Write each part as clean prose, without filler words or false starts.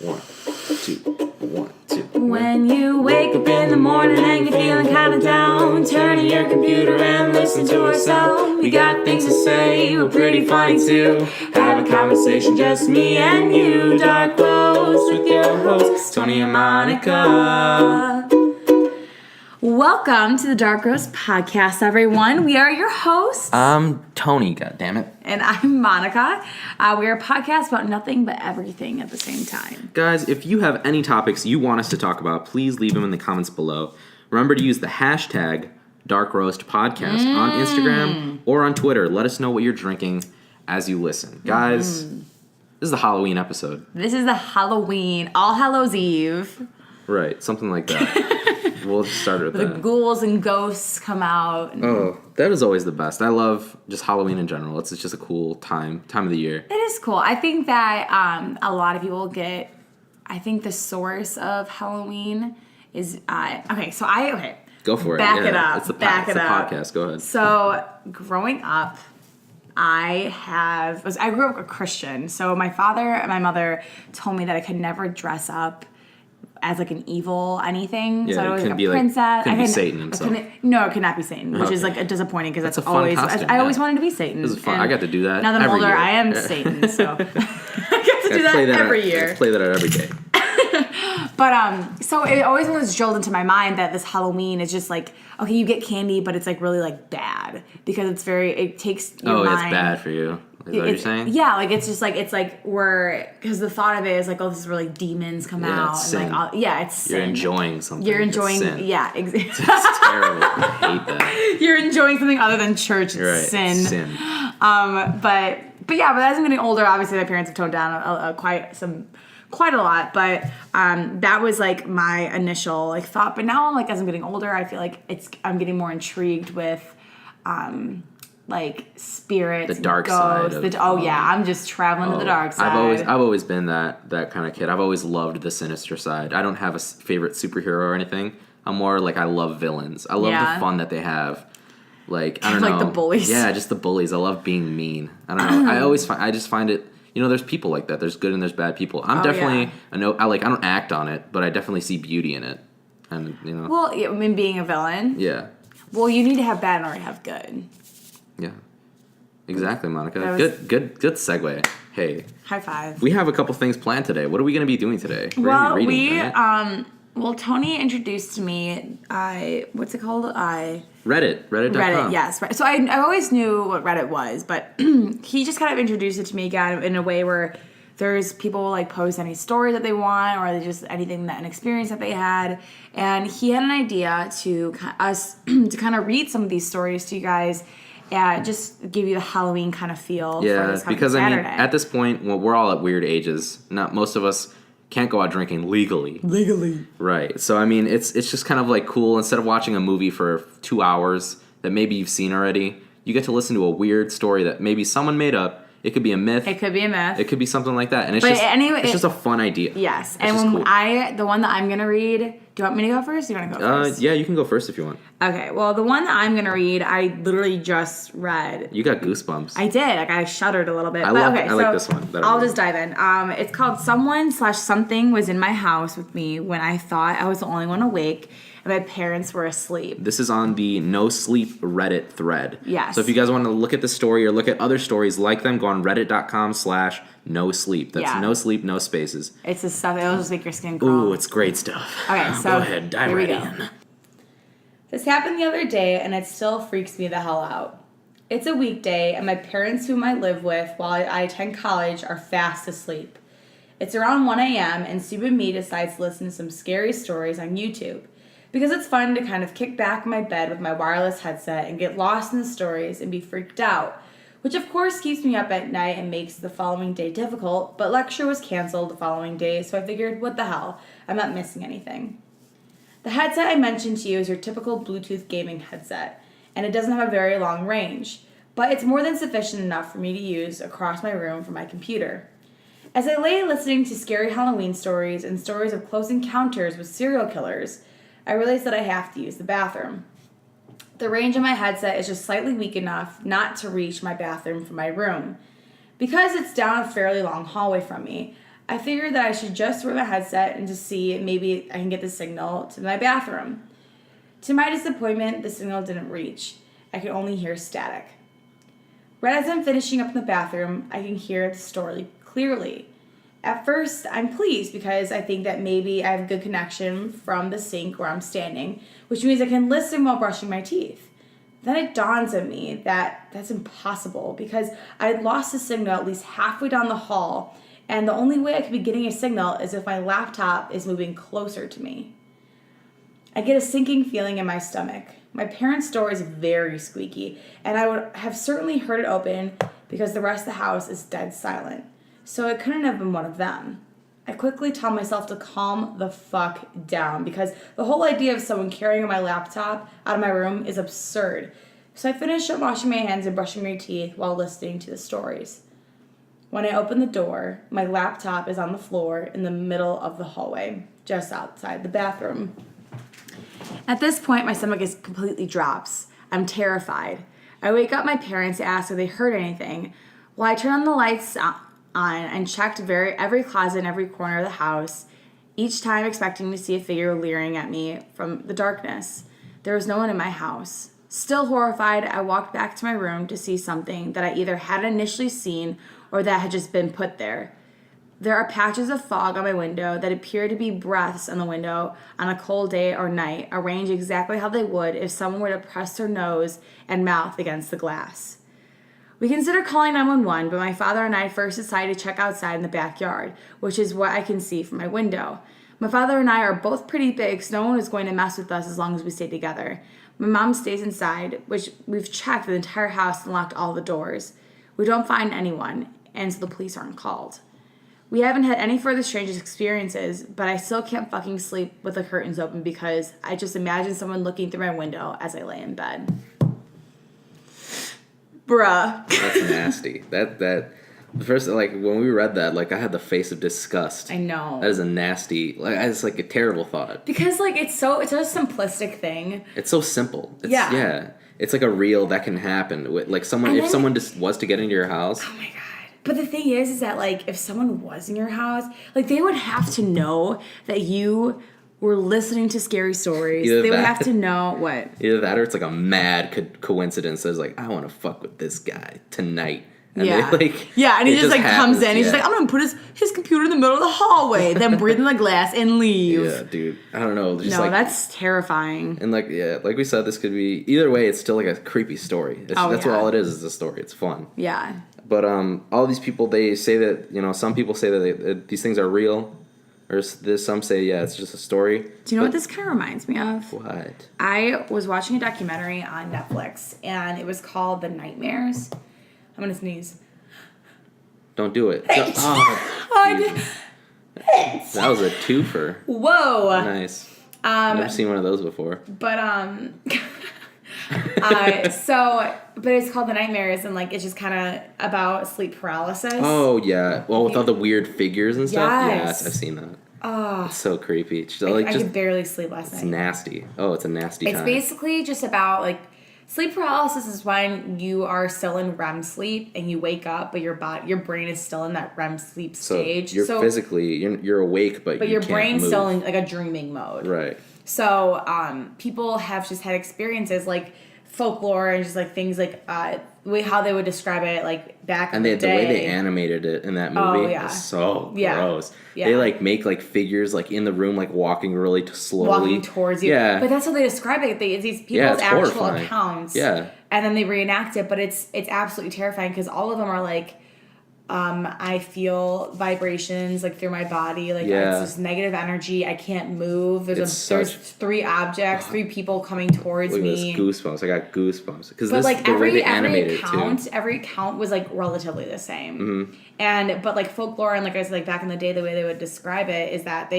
1, 2, 1, 2. When you wake up in the morning and you're feeling kinda down, turn on your computer and listen to our sound. We got things to say, we're pretty funny too. Have a conversation, just me and you. Dark Roast with your hosts, Tony and Monica. Welcome to the Darkroastpodcast, everyone. We are your hosts. I'm Tony, goddammit. And I'm Monica. We are a podcast about nothing but everything at the same time. Guys, if you have any topics you want us to talk about, please leave them in the comments below. Remember to use the hashtag DarkRoastPodcast on Instagram or on Twitter. Let us know what you're drinking as you listen. Guys, this is the Halloween episode. This is the Halloween, All Hallows Eve. Right, something like that. We'll just start with that. The ghouls and ghosts come out. Oh, that is always the best. I love just Halloween in general. It's just a cool time of the year. It is cool. I think that a lot of people get, I think the source of Halloween is, okay. Go for it. Back it up. It's the podcast. Go ahead. So, growing up, I grew up a Christian. So my father and my mother told me that I could never dress up as like an evil anything. Yeah, so I was like a Like, princess. couldn't be Satan himself. No, it could not be Satan, which is like disappointing because that's always costume, I always wanted to be Satan. This is fun. I got to do that. Now that I'm every older, year. I am Satan, so I get to do that every year. Let's play that out every day. But so it always was drilled into my mind that this Halloween is just like, okay, you get candy, but it's like really like bad because it takes your mind. It's bad for you. Is that what you're saying? Yeah, like it's just like because the thought of it is like, oh, this is where like demons come out. It's and sin. It's sin. You're enjoying something. You're enjoying, sin. yeah, exactly. It's terrible. I hate that. You're enjoying something other than church. You're right. Sin. It's sin. But as I'm getting older, obviously my parents have toned down quite a lot, but that was like my initial like thought. But now, like as I'm getting older, I feel like I'm getting more intrigued with like spirits, the dark ghosts, side. I'm just traveling to the dark side. I've always been that kind of kid. I've always loved the sinister side. I don't have a favorite superhero or anything. I'm more like I love villains. I love the fun that they have. Like I don't know, like the bullies. Yeah, just the bullies. I love being mean. I don't know. I just find it. You know, there's people like that. There's good and there's bad people. I'm definitely I don't act on it, but I definitely see beauty in it. And you know. Well, I mean, being a villain. Yeah. Well, you need to have bad in order to have good. Yeah. Exactly, Monica. Good segue. Hey. High five. We have a couple things planned today. What are we going to be doing today? Tony introduced to me, what's it called? Reddit.com. Reddit, yes. So I always knew what Reddit was, but he just kind of introduced it to me again in a way where there's people like post any story that they want or just anything an experience that they had. And he had an idea to kind of read some of these stories to you guys. Yeah, just give you the Halloween kind of feel for this coming Saturday. I mean, at this point, we're all at weird ages. Not most of us can't go out drinking legally. Right. So, I mean, it's just kind of like cool. Instead of watching a movie for 2 hours that maybe you've seen already, you get to listen to a weird story that maybe someone made up. It could be a myth. It could be something like that. And it's just a fun idea. Yes. And the one that I'm going to read, do you want me to go first or do you want to go first? Yeah, you can go first if you want. Okay. Well, the one that I'm going to read, I literally just read. You got goosebumps. I did. Like, I shuddered a little bit. I like this one. I'll just dive in. It's called Someone/Something Was in My House with Me When I Thought I Was the Only One Awake and My Parents Were Asleep. This is on the No Sleep Reddit thread. Yes. So if you guys want to look at the story or look at other stories like them, go on reddit.com/nosleep. That's no sleep, no spaces. It's the stuff, it'll just make your skin crawl. Ooh, it's great stuff. Okay, so go ahead, dive right in. This happened the other day and it still freaks me the hell out. It's a weekday and my parents whom I live with while I attend college are fast asleep. It's around 1 a.m. and stupid me decides to listen to some scary stories on YouTube. Because it's fun to kind of kick back in my bed with my wireless headset and get lost in the stories and be freaked out, which of course keeps me up at night and makes the following day difficult, but lecture was canceled the following day, so I figured, what the hell, I'm not missing anything. The headset I mentioned to you is your typical Bluetooth gaming headset, and it doesn't have a very long range, but it's more than sufficient enough for me to use across my room from my computer. As I lay listening to scary Halloween stories and stories of close encounters with serial killers, I realized that I have to use the bathroom. The range of my headset is just slightly weak enough not to reach my bathroom from my room. Because it's down a fairly long hallway from me, I figured that I should just wear my headset and just see maybe I can get the signal to my bathroom. To my disappointment, the signal didn't reach. I could only hear static. Right as I'm finishing up in the bathroom, I can hear the story clearly. At first, I'm pleased because I think that maybe I have a good connection from the sink where I'm standing, which means I can listen while brushing my teeth. Then it dawns on me that that's impossible because I had lost the signal at least halfway down the hall, and the only way I could be getting a signal is if my laptop is moving closer to me. I get a sinking feeling in my stomach. My parents' door is very squeaky, and I would have certainly heard it open because the rest of the house is dead silent. So it couldn't have been one of them. I quickly tell myself to calm the fuck down because the whole idea of someone carrying my laptop out of my room is absurd. So I finish up washing my hands and brushing my teeth while listening to the stories. When I open the door, my laptop is on the floor in the middle of the hallway, just outside the bathroom. At this point, my stomach is completely drops. I'm terrified. I wake up my parents to ask if they heard anything. Well, I turn on the lights on and checked every closet in every corner of the house, each time expecting to see a figure leering at me from the darkness. There was no one in my house. Still horrified, I walked back to my room to see something that I either hadn't initially seen or that had just been put there. There are patches of fog on my window that appear to be breaths on the window on a cold day or night, arranged exactly how they would if someone were to press their nose and mouth against the glass. We considered calling 911, but my father and I first decided to check outside in the backyard, which is what I can see from my window. My father and I are both pretty big, so no one is going to mess with us as long as we stay together. My mom stays inside, which we've checked the entire house and locked all the doors. We don't find anyone, and so the police aren't called. We haven't had any further strange experiences, but I still can't fucking sleep with the curtains open because I just imagine someone looking through my window as I lay in bed. Bruh. That's nasty. That the first, like, when we read that, like, I had the face of disgust. I know. That is a nasty, like, it's like a terrible thought. Because, like, it's such a simplistic thing. It's so simple. Yeah. It's like a real that can happen. Like, if someone just was to get into your house. Oh my God. But the thing is that, like, if someone was in your house, like, they would have to know that you were listening to scary stories. They would have to know what. Either that or it's like a mad coincidence. It's like, I want to fuck with this guy tonight. And yeah. And he just like happens, comes in. He's just like, I'm going to put his computer in the middle of the hallway, then breathe in the glass and leave. Yeah, dude. I don't know. Just that's terrifying. And like we said, this could be, either way, it's still like a creepy story. That's what all it is a story. It's fun. Yeah. But all these people, they say that, some people say that these things are real. Or some say, it's just a story. Do you know what this kind of reminds me of? What? I was watching a documentary on Netflix, and it was called The Nightmares. I'm going to sneeze. Don't do it. That was a twofer. Whoa. Nice. Never seen one of those before. But, but it's called The Nightmares, and, like, it's just kind of about sleep paralysis. Oh, yeah. Well, with all the weird figures and stuff? Yes, I've seen that. Oh. It's so creepy. I could barely sleep last night. It's nasty. Oh, it's a nasty time. It's basically just about, like, sleep paralysis is when you are still in REM sleep and you wake up, but your brain is still in that REM sleep stage. So you're awake, but you your can't brain's move. still in, like, a dreaming mode. Right. So people have just had experiences like folklore and just like things like how they would describe it like back in the day. And the way they animated it in that movie was so gross. Yeah. They like make like figures like in the room like walking really slowly. Walking towards you. Yeah. But that's how they describe it. It's these people's actual horrifying accounts. Yeah. And then they reenact it, but it's absolutely terrifying because all of them are like, I feel vibrations like through my body, like it's just negative energy. I can't move. There's three objects, three people coming towards me. Goosebumps. I got goosebumps because every account was like relatively the same. Mm-hmm. But like folklore and like I said, like back in the day, the way they would describe it is that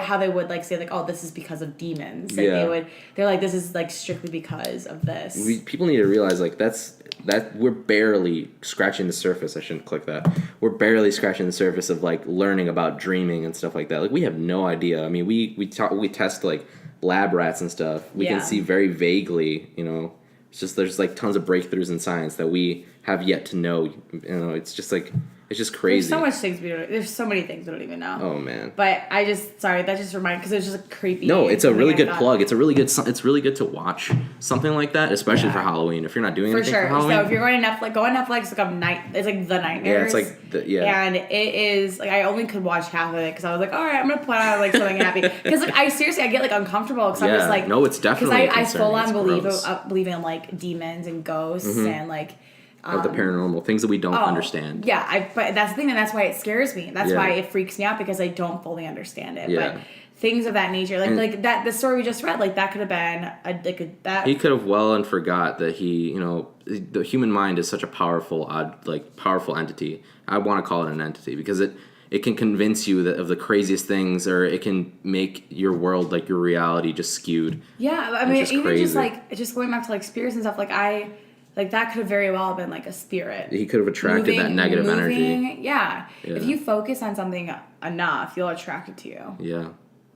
how they would like say like, oh, this is because of demons. Like they're like, this is like strictly because of this. People need to realize like that we're barely scratching the surface. I shouldn't click that. We're barely scratching the surface of like learning about dreaming and stuff like that. Like we have no idea. I mean, we test like lab rats and stuff. We can see very vaguely. It's just there's like tons of breakthroughs in science that we have yet to know. It's just like It's just crazy. There's so many things we don't even know. Oh man. But that just reminded because it was just a creepy. No, it's a really good plug. It's really good to watch something like that, especially for Halloween. If you're not doing anything for Halloween. So if you're going to Netflix, go on Netflix. Look up It's like The Nightmares. Yeah, it's like And it is like I only could watch half of it because I was like, all right, I'm gonna put on like something happy because like I get like uncomfortable because I'm just like no, it's definitely because I full on believe in like demons and ghosts and like. Of the paranormal things that we don't understand. Yeah, but that's the thing, and that's why it scares me. That's why it freaks me out because I don't fully understand it. Yeah. But things of that nature, like that, the story we just read, like that could have been that. He could have well and forgot that the human mind is such a powerful entity. I want to call it an entity because it can convince you of the craziest things, or it can make your world, like your reality, just skewed. Yeah, I mean, even just going back to like spirits and stuff, like that could have very well been like a spirit. He could have attracted that negative energy. Yeah. If you focus on something enough, you'll attract it to you. Yeah.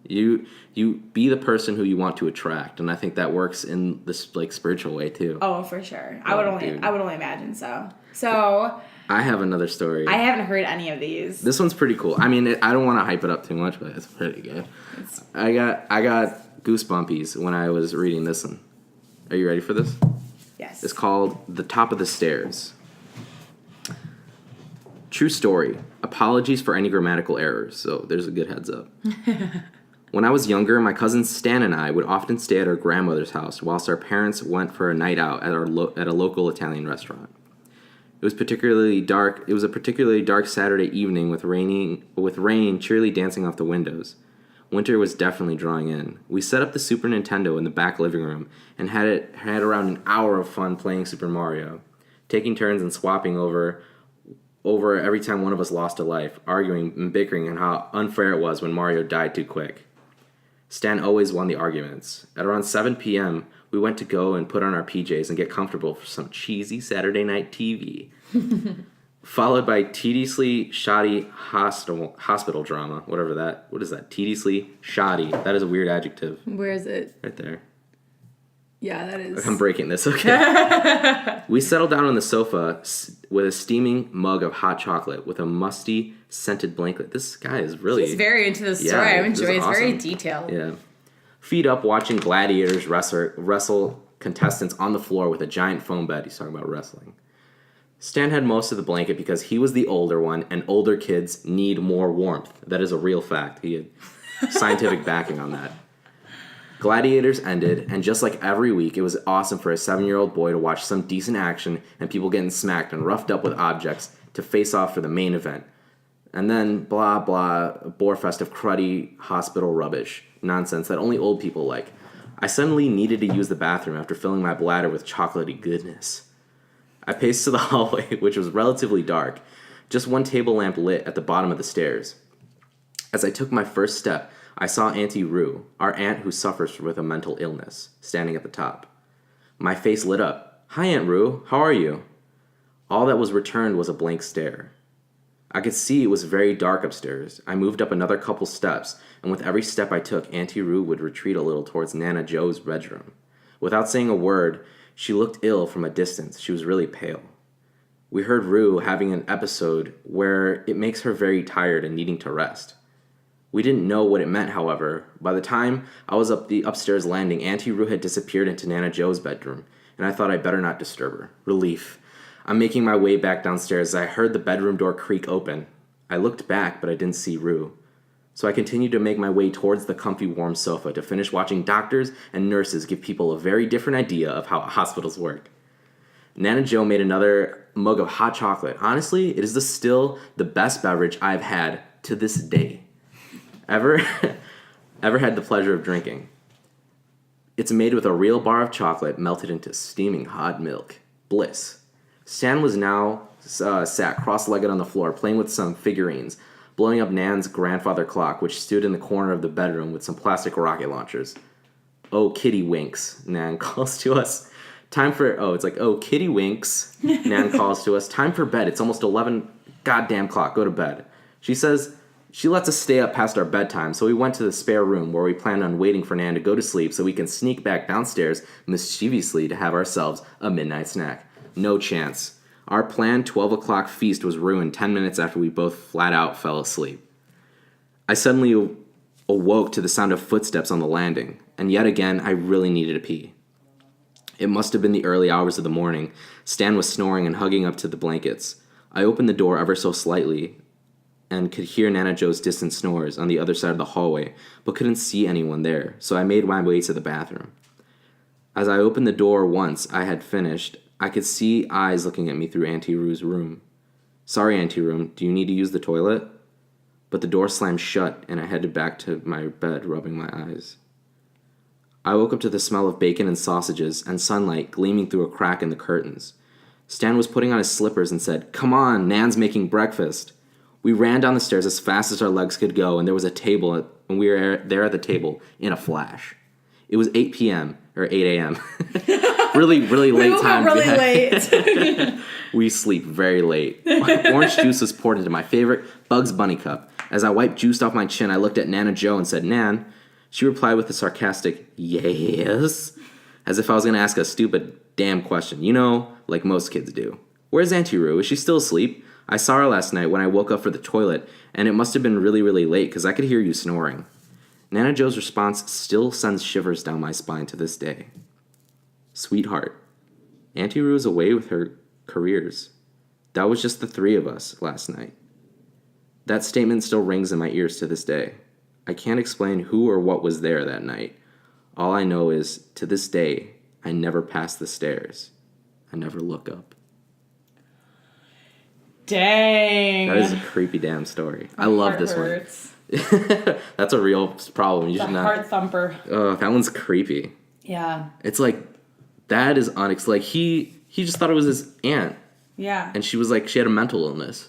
You be the person who you want to attract, and I think that works in this like spiritual way too. Oh, for sure. I would only imagine so. So I have another story. I haven't heard any of these. This one's pretty cool. I mean, I don't want to hype it up too much, but it's pretty good. I got goosebumpies when I was reading this one. Are you ready for this? Yes. It's called The Top of the Stairs. True story. Apologies for any grammatical errors. So there's a good heads up. When I was younger, my cousin Stan and I would often stay at our grandmother's house whilst our parents went for a night out at a local Italian restaurant. It was a particularly dark Saturday evening with rain cheerily dancing off the windows. Winter was definitely drawing in. We set up the Super Nintendo in the back living room and had around an hour of fun playing Super Mario, taking turns and swapping over every time one of us lost a life, arguing and bickering on how unfair it was when Mario died too quick. Stan always won the arguments. At around 7 p.m., we went to go and put on our PJs and get comfortable for some cheesy Saturday night TV. Followed by tediously shoddy hospital drama. What is that? Tediously shoddy. That is a weird adjective. Where is it? Right there. Yeah, that is. I'm breaking this, okay. We settled down on the sofa with a steaming mug of hot chocolate with a musty, scented blanket. This guy is really... He's very into the story. I enjoy it. It's very detailed. Yeah. Feet up watching gladiators wrestle contestants on the floor with a giant foam bed. He's talking about wrestling. Stan had most of the blanket because he was the older one, and older kids need more warmth. That is a real fact. He had scientific backing on that. Gladiators ended, and just like every week, it was awesome for a 7-year-old boy to watch some decent action and people getting smacked and roughed up with objects to face off for the main event. And then, blah, blah, a bore fest of cruddy hospital rubbish nonsense that only old people like. I suddenly needed to use the bathroom after filling my bladder with chocolatey goodness. I paced to the hallway, which was relatively dark, just one table lamp lit at the bottom of the stairs. As I took my first step, I saw Auntie Rue, our aunt who suffers with a mental illness, standing at the top. My face lit up. "Hi, Aunt Rue. How are you?" All that was returned was a blank stare. I could see it was very dark upstairs. I moved up another couple steps, and with every step I took, Auntie Rue would retreat a little towards Nana Joe's bedroom. Without saying a word, she looked ill from a distance. She was really pale. We heard Rue having an episode where it makes her very tired and needing to rest. We didn't know what it meant, however. By the time I was up the upstairs landing, Auntie Rue had disappeared into Nana Joe's bedroom, and I thought I'd better not disturb her. Relief. I'm making my way back downstairs as I heard the bedroom door creak open. I looked back, but I didn't see Rue. So I continued to make my way towards the comfy warm sofa to finish watching doctors and nurses give people a very different idea of how hospitals work. Nana Joe made another mug of hot chocolate. Honestly, it is still the best beverage I've had to this day. Ever had the pleasure of drinking. It's made with a real bar of chocolate melted into steaming hot milk. Bliss. Stan was now sat cross-legged on the floor playing with some figurines, blowing up Nan's grandfather clock, which stood in the corner of the bedroom with some plastic rocket launchers. "Oh, kitty winks," Nan calls to us. "Oh, kitty winks," Nan calls to us. "Time for bed. It's almost 11. Goddamn clock. Go to bed." She says she lets us stay up past our bedtime, so we went to the spare room where we planned on waiting for Nan to go to sleep so we can sneak back downstairs mischievously to have ourselves a midnight snack. No chance. Our planned 12 o'clock feast was ruined 10 minutes after we both flat out fell asleep. I suddenly awoke to the sound of footsteps on the landing, and yet again I really needed to pee. It must have been the early hours of the morning. Stan was snoring and hugging up to the blankets. I opened the door ever so slightly and could hear Nana Joe's distant snores on the other side of the hallway, but couldn't see anyone there, so I made my way to the bathroom. As I opened the door once I had finished, I could see eyes looking at me through Auntie Rue's room. Sorry, Auntie Rue, do you need to use the toilet? But the door slammed shut, and I headed back to my bed, rubbing my eyes. I woke up to the smell of bacon and sausages and sunlight gleaming through a crack in the curtains. Stan was putting on his slippers and said, "Come on, Nan's making breakfast." We ran down the stairs as fast as our legs could go, and there was a table, and we were there at the table in a flash. It was 8 p.m., or 8 a.m. really late time. We woke up really late. We sleep very late. Orange juice was poured into my favorite Bugs Bunny cup. As I wiped juice off my chin, I looked at Nana Joe and said, "Nan?" She replied with a sarcastic, "Yes," as if I was going to ask a stupid damn question, like most kids do. "Where's Auntie Rue? Is she still asleep? I saw her last night when I woke up for the toilet, and it must have been really, really late because I could hear you snoring." Nana Joe's response still sends shivers down my spine to this day. "Sweetheart, Auntie Rue is away with her careers. That was just the three of us last night." That statement still rings in my ears to this day. I can't explain who or what was there that night. All I know is, to this day, I never pass the stairs. I never look up. Dang. That is a creepy damn story. I love this hurts. one. That's a real problem. You should not. Heart thumper. Oh, that one's creepy. Yeah. It's like, that is like he just thought it was his aunt. Yeah. And she was like, she had a mental illness,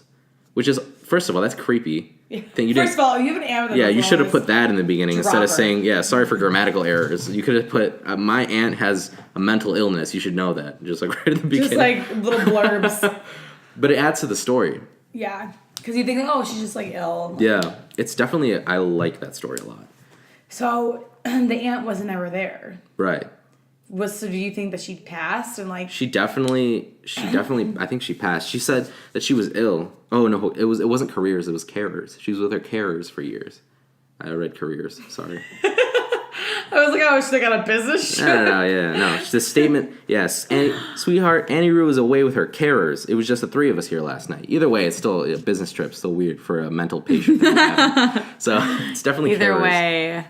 which is, first of all, that's creepy. First of all, you have an aunt with a mental illness. You should have put that in the beginning instead of her. saying, sorry for grammatical errors. You could have put, my aunt has a mental illness. You should know that. Just like right at the beginning. Just like little blurbs. But it adds to the story. Yeah. Because you think, oh, she's just like ill. Yeah. It's definitely, I like that story a lot. So the aunt wasn't ever there. Right. So do you think that she passed and like... She definitely, I think she passed. She said that she was ill. Oh, no, it wasn't careers, it was carers. She was with her carers for years. I read careers, sorry. I was like, oh, should I got a business trip? No. The statement, yes. Sweetheart, Annie Rue was away with her carers. It was just the three of us here last night. Either way, it's still a business trip. Still weird for a mental patient. So it's definitely Either carers. way.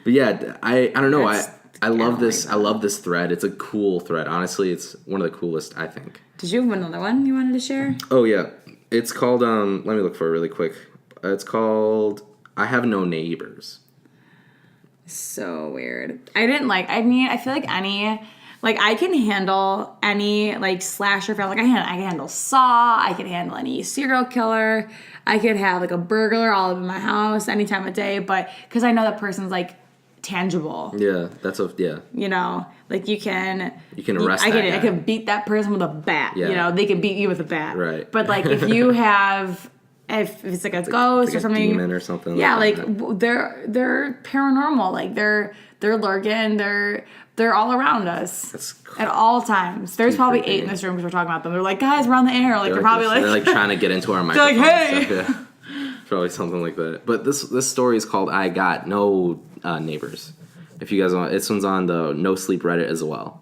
But yeah, I don't know. I love this. I love this thread. It's a cool thread. Honestly, it's one of the coolest, I think. Did you have another one you wanted to share? Oh, yeah. It's called, let me look for it really quick. It's called I Have No Neighbors. So weird. I feel like I can handle any, like, slasher film. Like, I can handle Saw. I can handle any serial killer. I could have, like, a burglar all up in my house any time of day. But, because I know that person's, like, tangible. Yeah, Like, you can arrest that guy. I can beat that person with a bat. Yeah. They can beat you with a bat. Right. But, like, if you have... If it's like a ghost like or something, a demon or something. Yeah, that. They're paranormal. Like they're lurking. They're all around us at all times. There's probably 8 in this room because we're talking about them. They're like, guys, we're on the air. Like they're probably like they're like trying to get into our microphone. They're like, hey, stuff, yeah. Probably something like that. But this story is called I Got No Neighbors. If you guys want, this one's on the No Sleep Reddit as well.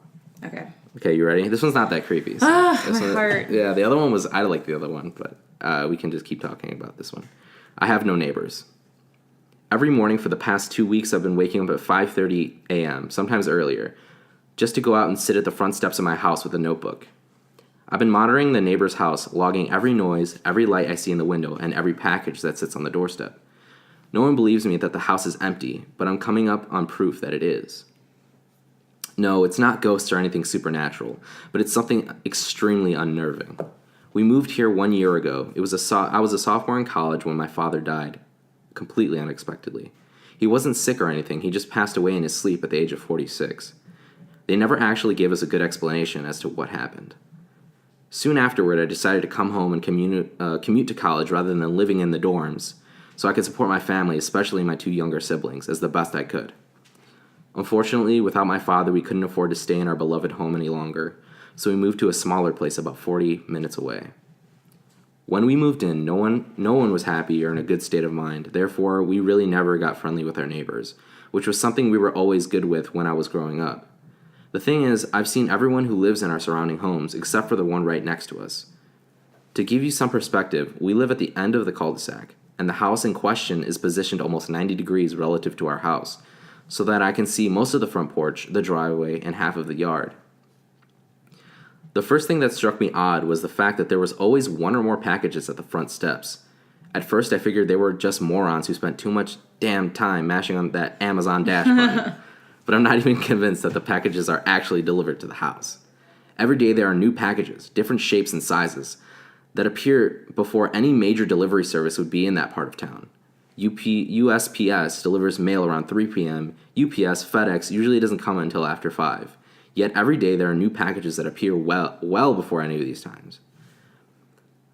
Okay, you ready? This one's not that creepy. So my heart. Yeah, the other one was, I like the other one, but we can just keep talking about this one. I have no neighbors. Every morning for the past 2 weeks, I've been waking up at 5:30 a.m., sometimes earlier, just to go out and sit at the front steps of my house with a notebook. I've been monitoring the neighbor's house, logging every noise, every light I see in the window, and every package that sits on the doorstep. No one believes me that the house is empty, but I'm coming up on proof that it is. No, it's not ghosts or anything supernatural, but it's something extremely unnerving. We moved here 1 year ago. I was a sophomore in college when my father died, completely unexpectedly. He wasn't sick or anything, he just passed away in his sleep at the age of 46. They never actually gave us a good explanation as to what happened. Soon afterward, I decided to come home and commute to college rather than living in the dorms, so I could support my family, especially my 2 younger siblings, as the best I could. Unfortunately, without my father, we couldn't afford to stay in our beloved home any longer, so we moved to a smaller place about 40 minutes away. When we moved in, no one was happy or in a good state of mind. Therefore, we really never got friendly with our neighbors, which was something we were always good with when I was growing up. The thing is, I've seen everyone who lives in our surrounding homes except for the one right next to us. To give you some perspective, we live at the end of the cul-de-sac, and the house in question is positioned almost 90 degrees relative to our house, so that I can see most of the front porch, the driveway, and half of the yard. The first thing that struck me odd was the fact that there was always one or more packages at the front steps. At first, I figured they were just morons who spent too much damn time mashing on that Amazon dash button. But I'm not even convinced that the packages are actually delivered to the house. Every day there are new packages, different shapes and sizes, that appear before any major delivery service would be in that part of town. USPS delivers mail around 3 p.m. UPS, FedEx usually doesn't come until after 5. Yet every day there are new packages that appear well before any of these times.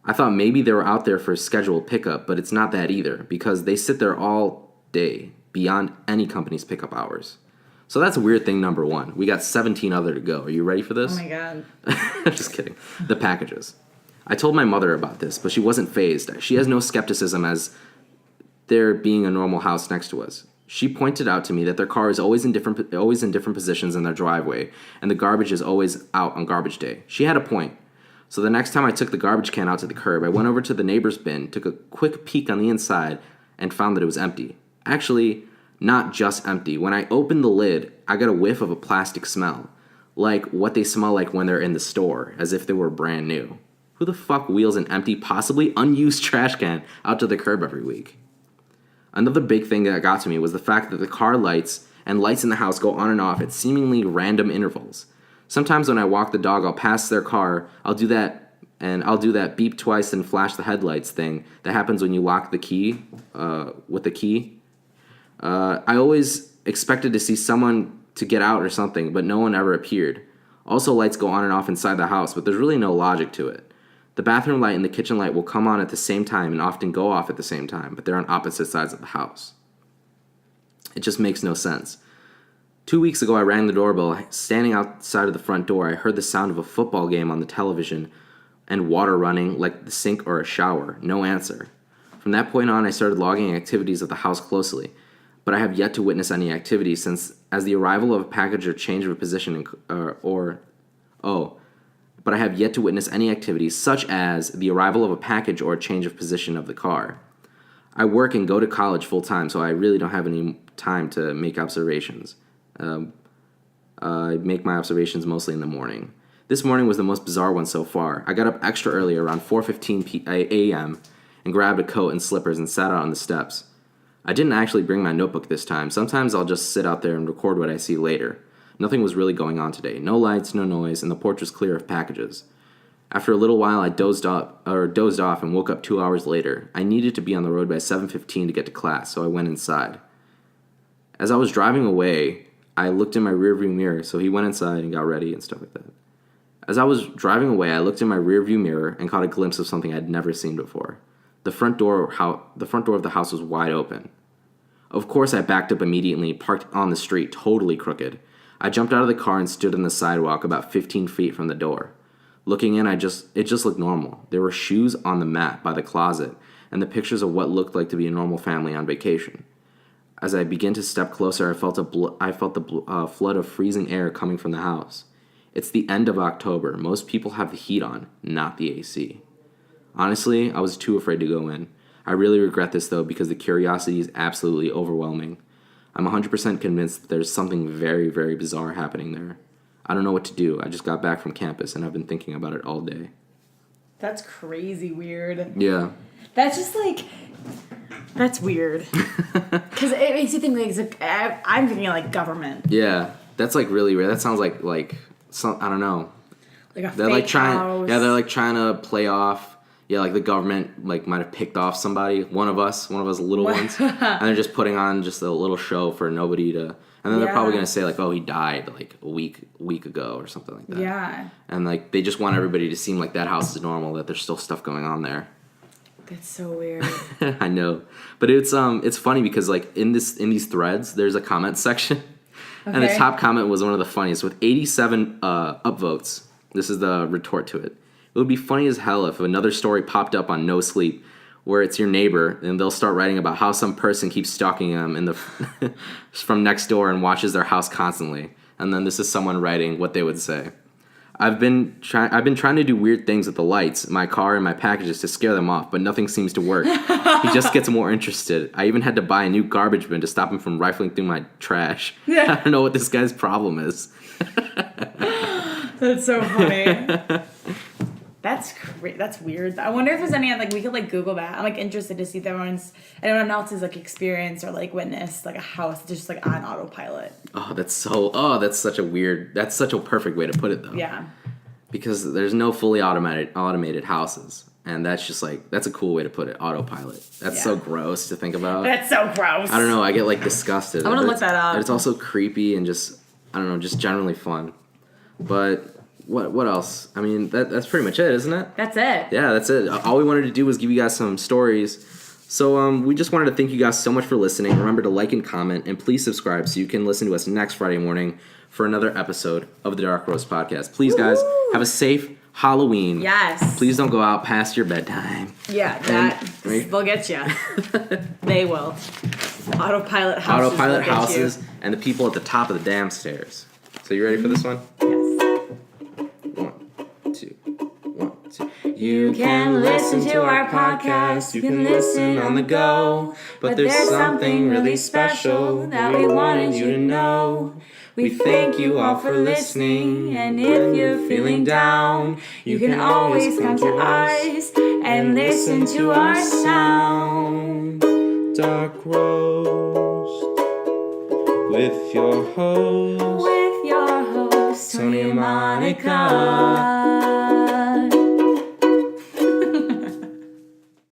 I thought maybe they were out there for scheduled pickup, but it's not that either, because they sit there all day, beyond any company's pickup hours. So that's weird thing number 1. We got 17 other to go. Are you ready for this? Oh my god. Just kidding. The packages. I told my mother about this, but she wasn't fazed. She has no skepticism as there being a normal house next to us. She pointed out to me that their car is always in different positions in their driveway, and the garbage is always out on garbage day. She had a point. So the next time I took the garbage can out to the curb, I went over to the neighbor's bin, took a quick peek on the inside, and found that it was empty. Actually, not just empty. When I opened the lid, I got a whiff of a plastic smell, like what they smell like when they're in the store, as if they were brand new. Who the fuck wheels an empty, possibly unused trash can out to the curb every week? Another big thing that got to me was the fact that the car lights and lights in the house go on and off at seemingly random intervals. Sometimes when I walk the dog, I'll pass their car, I'll do that beep twice and flash the headlights thing that happens when you lock the key, with the key. I always expected to see someone to get out or something, but no one ever appeared. Also, lights go on and off inside the house, but there's really no logic to it. The bathroom light and the kitchen light will come on at the same time and often go off at the same time, but they're on opposite sides of the house. It just makes no sense. 2 weeks ago, I rang the doorbell. Standing outside of the front door, I heard the sound of a football game on the television and water running like the sink or a shower. No answer. From that point on, I started logging activities of the house closely, but I have yet to witness any activity since, as the arrival of a package or change of a position but I have yet to witness any activity such as the arrival of a package or a change of position of the car. I work and go to college full time, so I really don't have any time to make observations. I make my observations mostly in the morning. This morning was the most bizarre one so far. I got up extra early around 4:15 a.m. and grabbed a coat and slippers and sat out on the steps. I didn't actually bring my notebook this time. Sometimes I'll just sit out there and record what I see later. Nothing was really going on today. No lights, no noise, and the porch was clear of packages. After a little while, I dozed off and woke up 2 hours later. I needed to be on the road by 7:15 to get to class, so I went inside. As I was driving away, I looked in my rearview mirror, so he went inside and got ready and stuff like that. As I was driving away, I looked in my rearview mirror and caught a glimpse of something I'd never seen before. The front door of the house was wide open. Of course, I backed up immediately, parked on the street, totally crooked. I jumped out of the car and stood on the sidewalk about 15 feet from the door. Looking in, it just looked normal. There were shoes on the mat by the closet, and the pictures of what looked like to be a normal family on vacation. As I began to step closer, I felt the flood of freezing air coming from the house. It's the end of October. Most people have the heat on, not the AC. Honestly, I was too afraid to go in. I really regret this, though, because the curiosity is absolutely overwhelming. I'm 100% convinced that there's something very, very bizarre happening there. I don't know what to do. I just got back from campus, and I've been thinking about it all day. That's crazy weird. Yeah. That's just that's weird. Because it makes you think, I'm thinking, government. Yeah. That's, really weird. That sounds like some, I don't know. Like a fake house. Yeah, they're, trying to play off. Yeah, the government, might have picked off somebody, one of us little ones, and they're just putting on just a little show for nobody to, and then they're probably going to say, oh, he died, a week ago or something like that. Yeah. And, they just want everybody to seem like that house is normal, that there's still stuff going on there. That's so weird. I know. But it's funny because, in these threads, there's a comment section, and the top comment was one of the funniest, with 87 upvotes. This is the retort to it. It would be funny as hell if another story popped up on No Sleep where it's your neighbor and they'll start writing about how some person keeps stalking them from next door and watches their house constantly. And then this is someone writing what they would say. I've been trying to do weird things with the lights in my car and my packages to scare them off, but nothing seems to work. He just gets more interested. I even had to buy a new garbage bin to stop him from rifling through my trash. I don't know what this guy's problem is. That's so funny. That's weird. I wonder if there's any we could Google that. I'm interested to see if anyone else's experience or witnessed a house just on autopilot. That's such a perfect way to put it though. Yeah. Because there's no fully automated houses. And that's just that's a cool way to put it, autopilot. That's so gross to think about. That's so gross. I don't know, I get disgusted. I want to look that up. But it's also creepy and just, I don't know, just generally fun. But what else? I mean, that's pretty much it, isn't it? That's it. Yeah, that's it. All we wanted to do was give you guys some stories. So we just wanted to thank you guys so much for listening. Remember to like and comment, and please subscribe so you can listen to us next Friday morning for another episode of the Dark Roast Podcast. Please, guys, have a safe Halloween. Yes. Please don't go out past your bedtime. Yeah, they'll get you. They will. Autopilot houses and the people at the top of the damn stairs. So you ready for this one? Yes. 1, 2, 1, 2. You can listen to our podcast. You can listen on the go. But there's something really special that we wanted you to know. We thank you all for listening, and if you're feeling down, you can always come to us and listen to our sound. Dark Roast with your host, Tony and Monica.